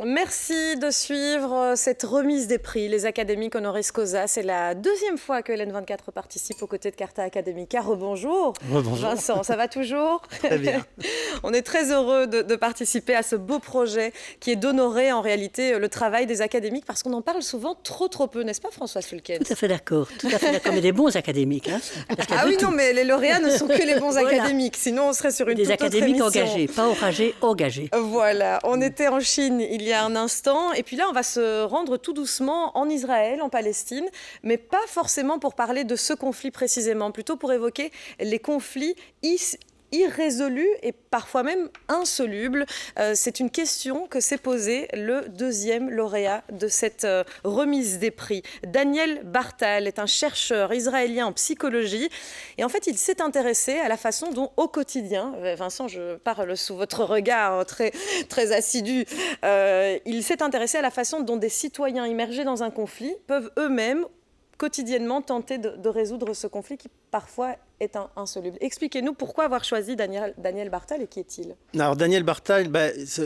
Merci de suivre cette remise des prix, les académiques honoris causa. C'est la deuxième fois que LN24 participe aux côtés de Carta Academica. Rebonjour. Rebonjour. Vincent, ça va toujours? Très bien. On est très heureux de participer à ce beau projet qui est d'honorer en réalité le travail des académiques parce qu'on en parle souvent trop peu, n'est-ce pas François Sulkens? Tout à fait d'accord, mais des bons académiques. Hein, ah oui, non, mais les lauréats ne sont que les bons académiques, sinon on serait sur une toute autre émission. Des académiques engagés, pas oragés, engagés. Voilà, on était en Chine il y a un instant, et puis là on va se rendre tout doucement en Israël, en Palestine, mais pas forcément pour parler de ce conflit précisément, plutôt pour évoquer les conflits irrésolus et parfois même insolubles. C'est une question que s'est posée le deuxième lauréat de cette remise des prix. Daniel Bartal est un chercheur israélien en psychologie et en fait il s'est intéressé à la façon dont au quotidien, Vincent je parle sous votre regard très assidu, il s'est intéressé à la façon dont des citoyens immergés dans un conflit peuvent eux-mêmes quotidiennement tenter de résoudre ce conflit qui parfois est insoluble. Expliquez-nous pourquoi avoir choisi Daniel Bartal et qui est-il? Alors Daniel Bartal,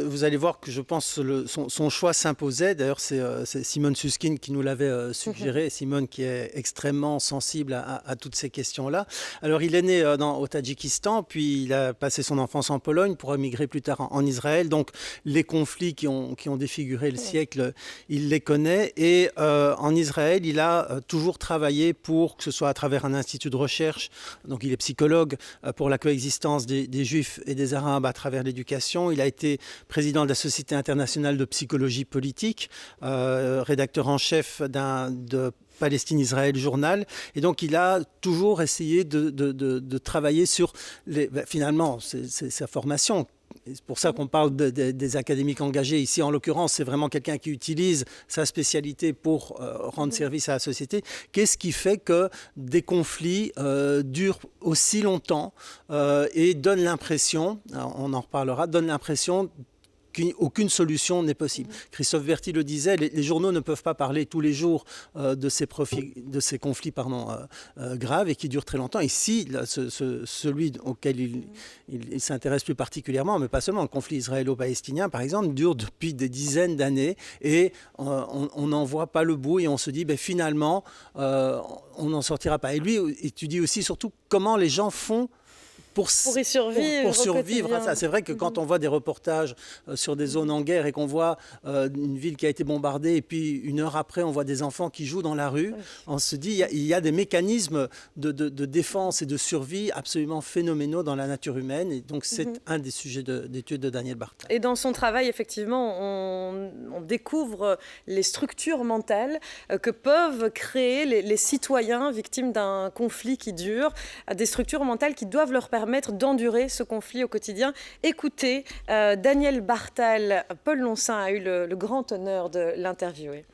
vous allez voir que je pense son choix s'imposait. D'ailleurs, c'est Simone Susskind qui nous l'avait suggéré. Simone qui est extrêmement sensible à toutes ces questions-là. Alors il est né au Tadjikistan, puis il a passé son enfance en Pologne pour émigrer plus tard en Israël. Donc les conflits qui ont défiguré le siècle, il les connaît. Et en Israël, il a toujours travaillé pour, que ce soit à travers un institut de recherche, donc il est psychologue pour la coexistence des Juifs et des Arabes à travers l'éducation. Il a été président de la Société internationale de psychologie politique, rédacteur en chef de Palestine-Israël Journal. Et donc, il a toujours essayé de travailler sur, finalement, c'est sa formation. C'est pour ça qu'on parle des académiques engagés. Ici, en l'occurrence, c'est vraiment quelqu'un qui utilise sa spécialité pour rendre service à la société. Qu'est-ce qui fait que des conflits durent aussi longtemps et donnent l'impression, on en reparlera, donnent l'impression qu'aucune solution n'est possible. Christophe Verty le disait, les journaux ne peuvent pas parler tous les jours de ces conflits graves et qui durent très longtemps. Ici, celui auquel il s'intéresse plus particulièrement, mais pas seulement, le conflit israélo-palestinien, par exemple, dure depuis des dizaines d'années et on n'en voit pas le bout et on se dit, finalement, on n'en sortira pas. Et lui étudie aussi surtout comment les gens font pour y survivre. Pour survivre à ça. C'est vrai que quand on voit des reportages sur des zones en guerre et qu'on voit une ville qui a été bombardée et puis une heure après on voit des enfants qui jouent dans la rue, on se dit il y a des mécanismes de défense et de survie absolument phénoménaux dans la nature humaine et donc c'est un des sujets d'étude de Daniel Bartal. Et dans son travail, effectivement, on découvre les structures mentales que peuvent créer les citoyens victimes d'un conflit qui dure, des structures mentales qui doivent leur permettre d'endurer ce conflit au quotidien. Écoutez, Daniel Bartal, Paul Lonsin a eu le grand honneur de l'interviewer.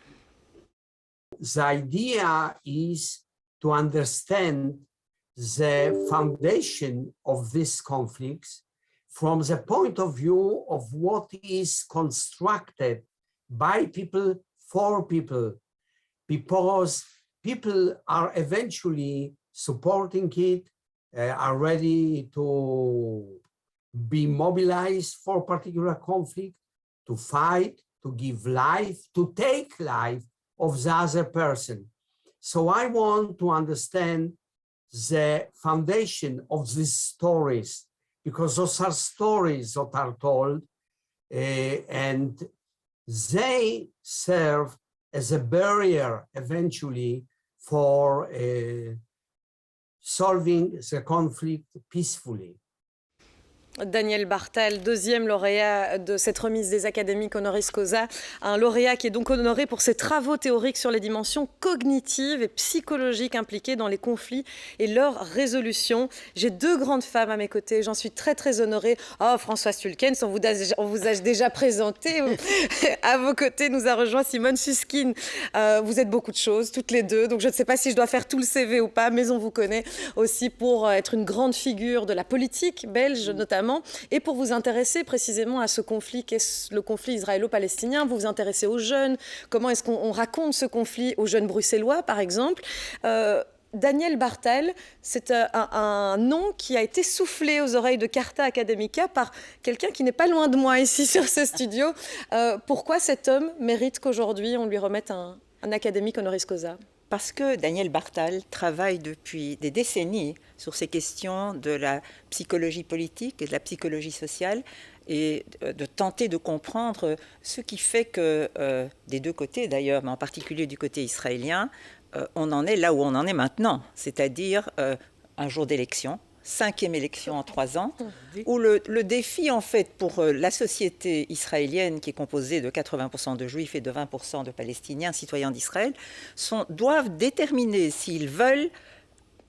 The idea is to understand the foundation of these conflicts from the point of view of what is constructed by people for people, because people are eventually supporting it, are ready to be mobilized for particular conflict, to fight, to give life, to take life of the other person. So I want to understand the foundation of these stories, because those are stories that are told and they serve as a barrier eventually for solving the conflict peacefully. Daniel Bartal, deuxième lauréat de cette remise des académiques honoris causa, un lauréat qui est donc honoré pour ses travaux théoriques sur les dimensions cognitives et psychologiques impliquées dans les conflits et leur résolution. J'ai deux grandes femmes à mes côtés, j'en suis très honorée. Oh, François Sulkens, on vous a déjà présenté. À vos côtés nous a rejoint Simone Susskind. Vous êtes beaucoup de choses, toutes les deux, donc je ne sais pas si je dois faire tout le CV ou pas, mais on vous connaît aussi pour être une grande figure de la politique belge notamment, et pour vous intéresser précisément à ce conflit qu'est le conflit israélo-palestinien. Vous vous intéressez aux jeunes, comment est-ce qu'on raconte ce conflit aux jeunes bruxellois par exemple. Daniel Bartal, c'est un nom qui a été soufflé aux oreilles de Carta Academica par quelqu'un qui n'est pas loin de moi ici sur ce studio. Pourquoi cet homme mérite qu'aujourd'hui on lui remette un académique honoris causa? Parce que Daniel Bartal travaille depuis des décennies sur ces questions de la psychologie politique et de la psychologie sociale et de tenter de comprendre ce qui fait que, des deux côtés d'ailleurs, mais en particulier du côté israélien, on en est là où on en est maintenant, c'est-à-dire un jour d'élection, 5e élection en 3 ans, où le défi en fait pour la société israélienne qui est composée de 80% de juifs et de 20% de palestiniens citoyens d'Israël doivent déterminer s'ils veulent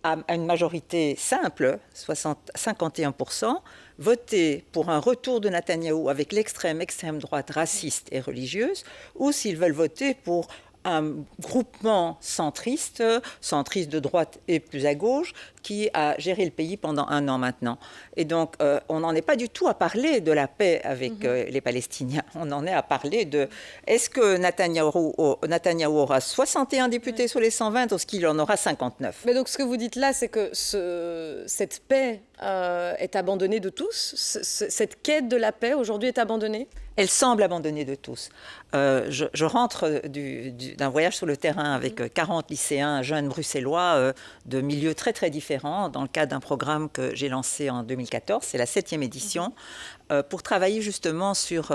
à une majorité simple, 51%, voter pour un retour de Netanyahou avec l'extrême droite raciste et religieuse, ou s'ils veulent voter pour un groupement centriste de droite et plus à gauche, qui a géré le pays pendant 1 an maintenant. Et donc, on n'en est pas du tout à parler de la paix avec les Palestiniens. On en est à parler de est-ce que Netanyahou aura 61 députés sur les 120 ou est-ce qu'il en aura 59? Mais donc, ce que vous dites là, c'est que cette paix est abandonnée de tous. Cette quête de la paix, aujourd'hui, est abandonnée? Elle semble abandonnée de tous. Je rentre d'un voyage sur le terrain avec 40 lycéens jeunes bruxellois de milieux très, très différents dans le cadre d'un programme que j'ai lancé en 2014. C'est la 7e édition pour travailler justement sur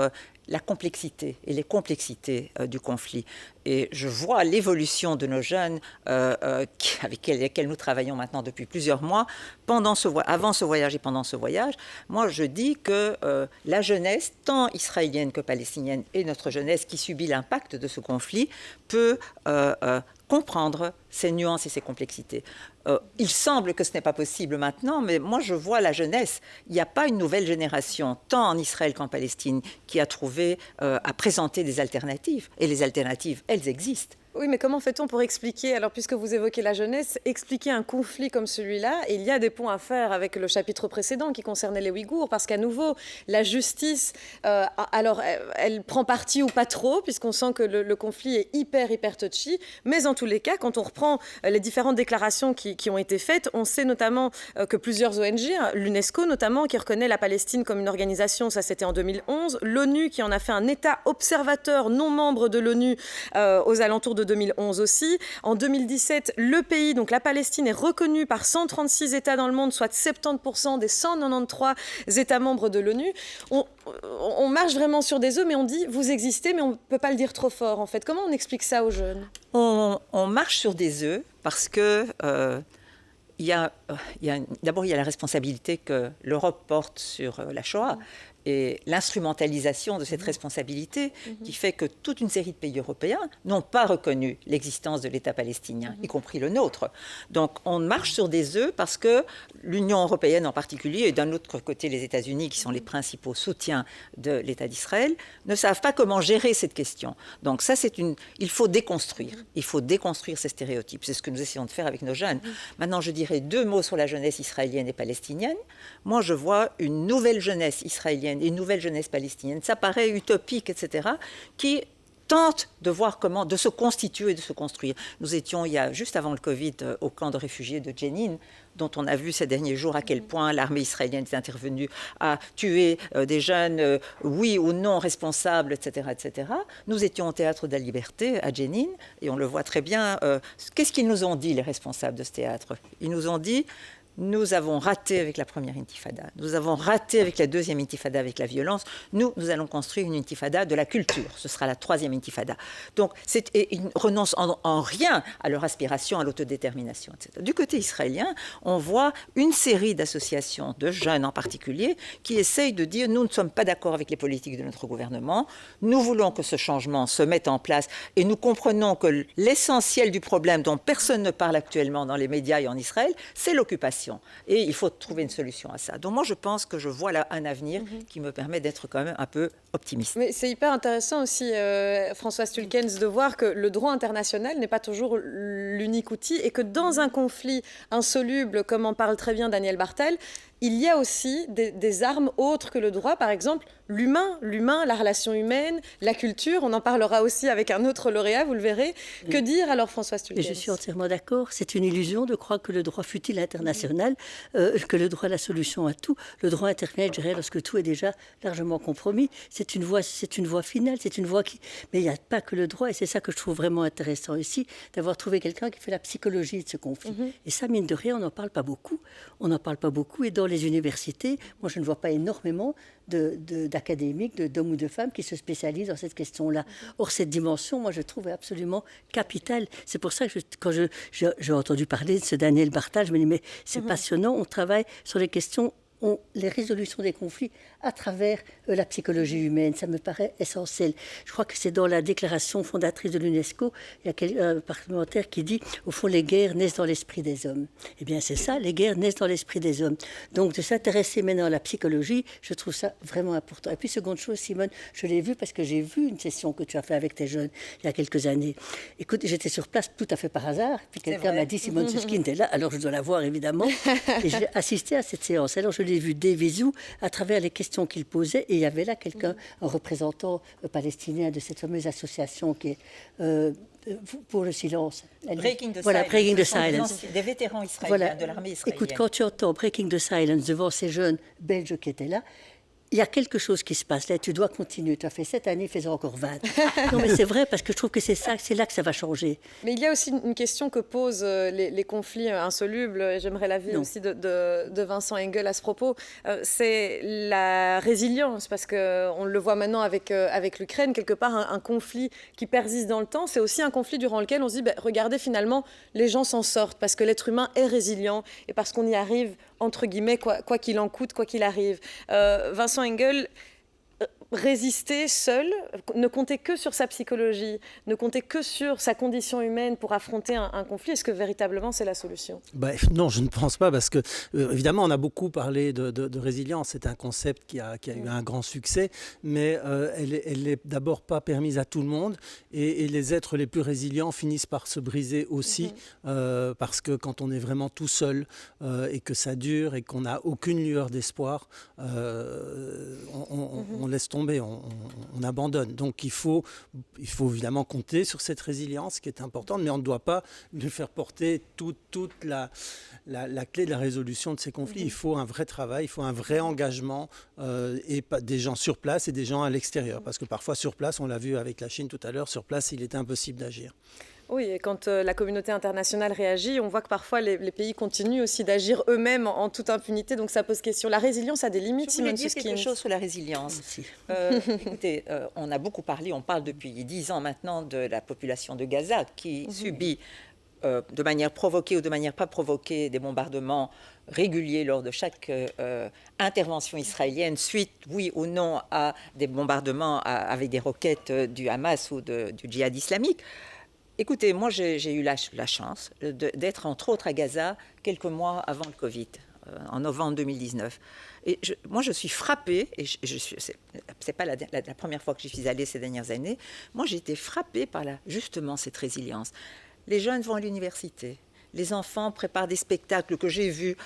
la complexité et les complexités du conflit. Et je vois l'évolution de nos jeunes avec lesquels nous travaillons maintenant depuis plusieurs mois, avant ce voyage et pendant ce voyage. Moi, je dis que la jeunesse, tant israélienne que palestinienne, et notre jeunesse qui subit l'impact de ce conflit, peut comprendre ces nuances et ces complexités. Il semble que ce n'est pas possible maintenant, mais moi je vois la jeunesse. Il n'y a pas une nouvelle génération, tant en Israël qu'en Palestine, qui a trouvé à présenter des alternatives. Et les alternatives, elles existent. Oui, mais comment fait-on pour expliquer, alors puisque vous évoquez la jeunesse, expliquer un conflit comme celui-là? Et il y a des ponts à faire avec le chapitre précédent qui concernait les Ouïghours, parce qu'à nouveau, la justice, alors elle prend parti ou pas trop, puisqu'on sent que le conflit est hyper touchy, mais en tous les cas, quand on reprend les différentes déclarations qui ont été faites, on sait notamment que plusieurs ONG, l'UNESCO notamment, qui reconnaît la Palestine comme une organisation, ça c'était en 2011, l'ONU qui en a fait un État observateur non membre de l'ONU aux alentours de 2011 aussi. En 2017, le pays, donc la Palestine, est reconnue par 136 États dans le monde, soit 70% des 193 États membres de l'ONU. On marche vraiment sur des œufs, mais on dit vous existez, mais on ne peut pas le dire trop fort en fait. Comment on explique ça aux jeunes? On marche sur des œufs parce que d'abord, il y a la responsabilité que l'Europe porte sur la Shoah et l'instrumentalisation de cette responsabilité qui fait que toute une série de pays européens n'ont pas reconnu l'existence de l'État palestinien, y compris le nôtre. Donc, on marche sur des œufs parce que l'Union européenne en particulier, et d'un autre côté les États-Unis, qui sont les principaux soutiens de l'État d'Israël, ne savent pas comment gérer cette question. Donc ça, il faut déconstruire. Il faut déconstruire ces stéréotypes. C'est ce que nous essayons de faire avec nos jeunes. Maintenant, je dirais 2 mots sur la jeunesse israélienne et palestinienne. Moi, je vois une nouvelle jeunesse israélienne et une nouvelle jeunesse palestinienne. Ça paraît utopique, etc., qui tente de voir comment, de se constituer, de se construire. Nous étions, juste avant le Covid, au camp de réfugiés de Jenin, dont on a vu ces derniers jours à quel point l'armée israélienne est intervenue à tuer des jeunes, oui ou non responsables, etc., etc. Nous étions au Théâtre de la Liberté à Jenin, et on le voit très bien. Qu'est-ce qu'ils nous ont dit, les responsables de ce théâtre? Ils nous ont dit: nous avons raté avec la première intifada, nous avons raté avec la deuxième intifada, avec la violence. Nous allons construire une intifada de la culture. Ce sera la 3e intifada. Donc, ils ne renoncent en rien à leur aspiration à l'autodétermination, etc. Du côté israélien, on voit une série d'associations, de jeunes en particulier, qui essayent de dire: nous ne sommes pas d'accord avec les politiques de notre gouvernement, nous voulons que ce changement se mette en place, et nous comprenons que l'essentiel du problème dont personne ne parle actuellement dans les médias et en Israël, c'est l'occupation. Et il faut trouver une solution à ça. Donc moi, je pense que je vois là un avenir qui me permet d'être quand même un peu optimiste. Mais c'est hyper intéressant aussi, Françoise Tulkens, de voir que le droit international n'est pas toujours l'unique outil et que dans un conflit insoluble, comme en parle très bien Daniel Bartal, il y a aussi des armes autres que le droit, par exemple l'humain, la relation humaine, la culture. On en parlera aussi avec un autre lauréat, vous le verrez. Que dire alors, Françoise Tulkens? Je suis entièrement d'accord. C'est une illusion de croire que le droit fut-il international, que le droit est la solution à tout. Le droit intervient, je dirais, lorsque tout est déjà largement compromis. C'est une voie finale, c'est une voie qui... Mais il n'y a pas que le droit, et c'est ça que je trouve vraiment intéressant ici, d'avoir trouvé quelqu'un qui fait la psychologie de ce conflit. Et ça, mine de rien, on n'en parle pas beaucoup. On n'en parle pas beaucoup, et dans les universités, moi, je ne vois pas énormément d'académiques, d'hommes ou de femmes qui se spécialisent dans cette question-là. Or, cette dimension, moi, je trouve absolument capitale. C'est pour ça que quand j'ai entendu parler de ce Daniel Bartal, je me dis, mais c'est passionnant, on travaille sur les questions, les résolutions des conflits à travers la psychologie humaine. Ça me paraît essentiel. Je crois que c'est dans la déclaration fondatrice de l'UNESCO, il y a un parlementaire qui dit, au fond, les guerres naissent dans l'esprit des hommes. Eh bien, c'est ça, les guerres naissent dans l'esprit des hommes. Donc, de s'intéresser maintenant à la psychologie, je trouve ça vraiment important. Et puis, seconde chose, Simone, je l'ai vu parce que j'ai vu une session que tu as fait avec tes jeunes il y a quelques années. Écoute, j'étais sur place tout à fait par hasard, puis quelqu'un m'a dit, Simone Susskind est là, alors je dois la voir, évidemment. Et j'ai assisté à cette séance. Alors, je l'ai vu des visu à travers les questions qu'il posait, et il y avait là quelqu'un, un représentant palestinien de cette fameuse association qui est pour le silence. Breaking the voilà, Silence. Breaking the Silence. Des vétérans israéliens, Voilà. de l'armée israélienne. Écoute, quand tu entends Breaking the Silence devant ces jeunes Belges qui étaient là, il y a quelque chose qui se passe là, tu dois continuer. Tu as fait 7 années, fais-en encore 20. Non, mais c'est vrai, parce que je trouve que c'est là que ça va changer. Mais il y a aussi une question que posent les conflits insolubles, et j'aimerais l'avis aussi de Vincent Engel à ce propos, c'est la résilience, parce qu'on le voit maintenant avec l'Ukraine, quelque part un conflit qui persiste dans le temps, c'est aussi un conflit durant lequel on se dit, regardez, finalement, les gens s'en sortent, parce que l'être humain est résilient, et parce qu'on y arrive, entre guillemets, quoi qu'il en coûte, quoi qu'il arrive. Vincent Engel, résister seul, ne compter que sur sa psychologie, ne compter que sur sa condition humaine pour affronter un conflit, est-ce que véritablement c'est la solution? Non, je ne pense pas, parce que évidemment on a beaucoup parlé de résilience, c'est un concept qui a eu un grand succès, mais elle est d'abord pas permise à tout le monde, et les êtres les plus résilients finissent par se briser aussi, parce que quand on est vraiment tout seul et que ça dure et qu'on n'a aucune lueur d'espoir, on laisse tomber. On abandonne. Donc il faut évidemment compter sur cette résilience qui est importante, mais on ne doit pas lui faire porter toute la clé de la résolution de ces conflits. Il faut un vrai travail, il faut un vrai engagement, et des gens sur place et des gens à l'extérieur. Parce que parfois sur place, on l'a vu avec la Chine tout à l'heure, sur place il était impossible d'agir. Oui, et quand la communauté internationale réagit, on voit que parfois les pays continuent aussi d'agir eux-mêmes en toute impunité, donc ça pose question. La résilience a des limites, Simone Simone Susskind. Quelque chose sur la résilience. Écoutez, on a beaucoup parlé, on parle depuis 10 ans maintenant de la population de Gaza qui subit de manière provoquée ou de manière pas provoquée des bombardements réguliers lors de chaque intervention israélienne, suite, oui ou non, à des bombardements avec des roquettes du Hamas ou du djihad islamique. Écoutez, moi j'ai eu la chance d'être entre autres à Gaza quelques mois avant le Covid, en novembre 2019. Et moi je suis frappée, et c'est pas la première fois que j'y suis allée ces dernières années, moi j'ai été frappée par justement cette résilience. Les jeunes vont à l'université. Les enfants préparent des spectacles que j'ai vus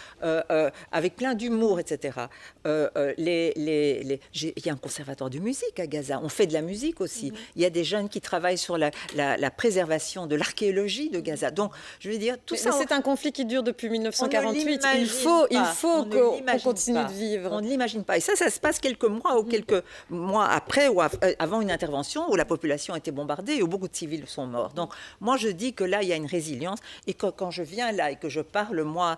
avec plein d'humour, etc. Il y a un conservatoire de musique à Gaza. On fait de la musique aussi. Il y a des jeunes qui travaillent sur la préservation de l'archéologie de Gaza. Donc, je veux dire, tout ça... Mais c'est un conflit qui dure depuis 1948. Il faut qu'on continue de vivre. On ne l'imagine pas. Et ça se passe quelques mois ou quelques mois après ou avant une intervention où la population a été bombardée et où beaucoup de civils sont morts. Donc, moi, je dis que là, il y a une résilience. Et quand je viens là et que je parle, moi,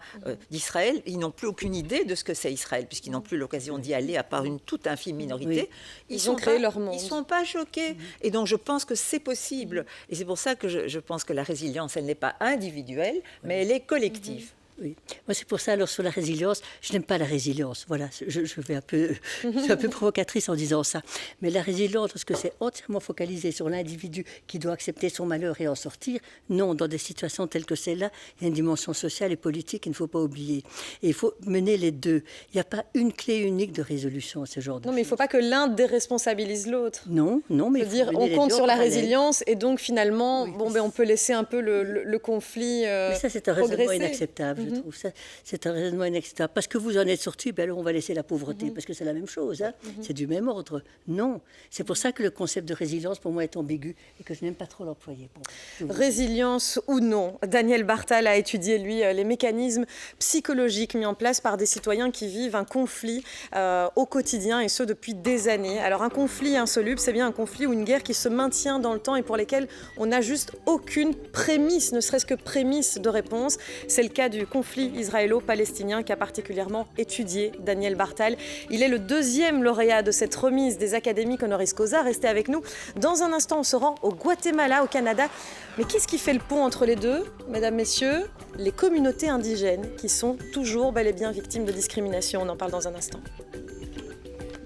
d'Israël, ils n'ont plus aucune idée de ce que c'est Israël, puisqu'ils n'ont plus l'occasion d'y aller, à part une toute infime minorité. Ils ont créé leur monde. Ils ne sont pas choqués. Et donc, je pense que c'est possible. Et c'est pour ça que je pense que la résilience, elle n'est pas individuelle, mais elle est collective. Oui. Moi, c'est pour ça, alors, sur la résilience, je n'aime pas la résilience. Voilà, je suis un peu provocatrice en disant ça. Mais la résilience, parce que c'est entièrement focalisé sur l'individu qui doit accepter son malheur et en sortir. Non, dans des situations telles que celle-là, il y a une dimension sociale et politique qu'il ne faut pas oublier. Et il faut mener les deux. Il n'y a pas une clé unique de résolution à ce genre de choses. Non, mais il ne faut pas que l'un déresponsabilise l'autre. Non, mais il faut dire, on compte sur la résilience et donc finalement, oui, on peut laisser un peu le conflit mais ça, c'est un raisonnement inacceptable. je trouve. Ça, c'est un raisonnement inacceptable. Parce que vous en êtes sorti, ben alors on va laisser la pauvreté, parce que c'est la même chose. Hein. C'est du même ordre. Non. C'est pour ça que le concept de résilience, pour moi, est ambigu et que je n'aime pas trop l'employer. Bon, résilience ou non, Daniel Bartal a étudié, lui, les mécanismes psychologiques mis en place par des citoyens qui vivent un conflit au quotidien, et ce depuis des années. Alors un conflit insoluble, c'est bien un conflit ou une guerre qui se maintient dans le temps et pour lesquels on n'a juste aucune prémisse, ne serait-ce que prémisse de réponse. C'est le cas du conflit israélo-palestinien qu'a particulièrement étudié Daniel Bartal. Il est le 2e lauréat de cette remise des académiques honoris causa. Restez avec nous. Dans un instant, on se rend au Guatemala, au Canada. Mais qu'est-ce qui fait le pont entre les deux, mesdames, messieurs? Les communautés indigènes qui sont toujours bel et bien victimes de discrimination. On en parle dans un instant.